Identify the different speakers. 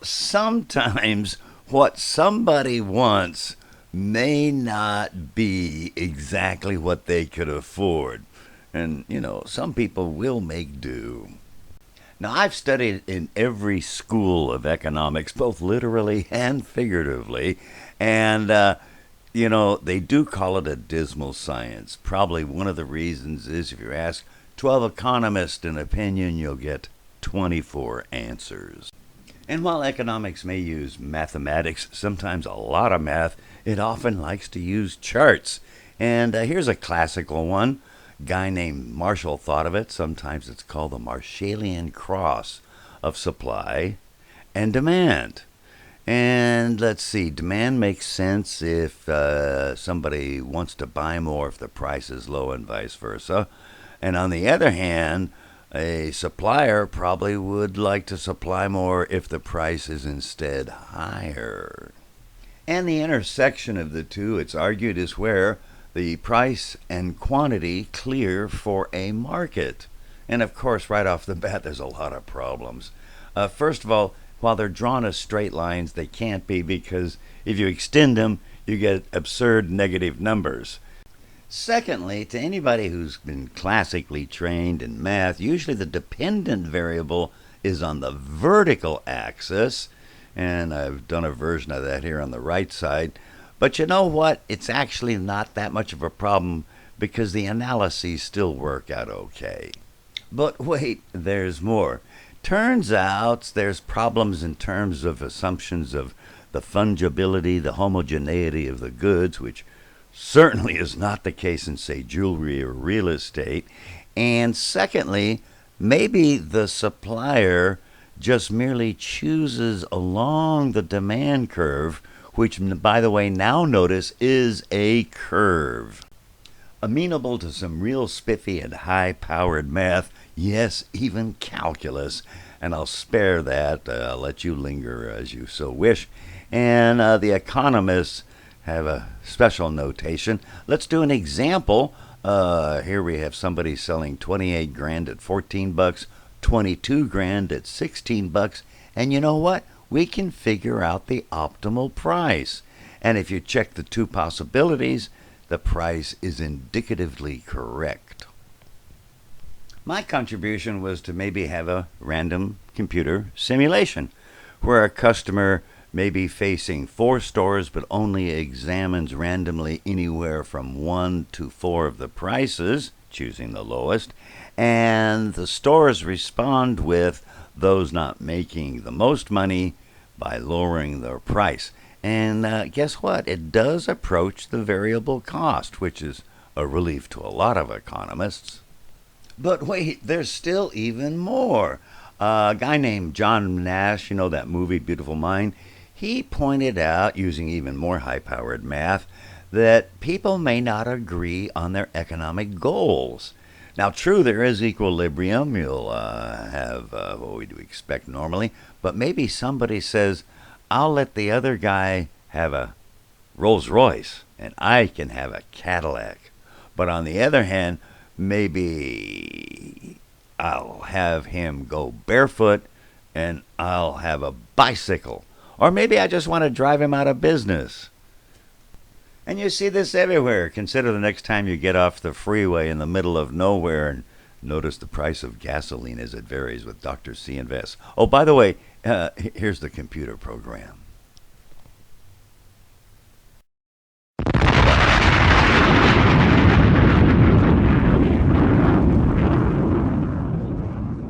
Speaker 1: Sometimes what somebody wants may not be exactly what they could afford. And, some people will make do. Now, I've studied in every school of economics, both literally and figuratively, and, they do call it a dismal science. Probably one of the reasons is if you ask 12 economists an opinion, you'll get 24 answers. And while economics may use mathematics, sometimes a lot of math, it often likes to use charts. And here's a classical one. A guy named Marshall thought of it. Sometimes it's called the Marshallian cross of supply and demand. And let's see, demand makes sense if somebody wants to buy more if the price is low and vice versa. And on the other hand, a supplier probably would like to supply more if the price is instead higher. And the intersection of the two, it's argued, is where the price and quantity clear for a market. And of course, right off the bat, there's a lot of problems. First of all, while they're drawn as straight lines, they can't be because if you extend them, you get absurd negative numbers. Secondly, to anybody who's been classically trained in math, usually the dependent variable is on the vertical axis, and I've done a version of that here on the right side. But you know what? It's actually not that much of a problem because the analyses still work out okay. But wait, there's more. Turns out there's problems in terms of assumptions of the fungibility, the homogeneity of the goods, which certainly is not the case in, say, jewelry or real estate. And secondly, maybe the supplier just merely chooses along the demand curve, which, by the way, now notice is a curve. Amenable to some real spiffy and high-powered math, yes, even calculus. And I'll spare that. I'll let you linger as you so wish. And the economists have a special notation. Let's do an example. Here we have somebody selling 28 grand at 14 bucks, 22 grand at 16 bucks, and you know what? We can figure out the optimal price. And if you check the two possibilities, the price is indicatively correct. My contribution was to maybe have a random computer simulation where a customer may be facing 4 stores but only examines randomly anywhere from 1 to 4 of the prices, choosing the lowest, and the stores respond with those not making the most money by lowering their price. And guess what? It does approach the variable cost, which is a relief to a lot of economists. But wait, there's still even more. A guy named John Nash, that movie Beautiful Mind, he pointed out, using even more high-powered math, that people may not agree on their economic goals. Now, true, there is equilibrium. You'll have what we do expect normally, but maybe somebody says, I'll let the other guy have a Rolls Royce, and I can have a Cadillac. But on the other hand, maybe I'll have him go barefoot, and I'll have a bicycle. Or maybe I just want to drive him out of business. And you see this everywhere. Consider the next time you get off the freeway in the middle of nowhere and notice the price of gasoline as it varies with drcinvests. Oh, by the way, here's the computer program.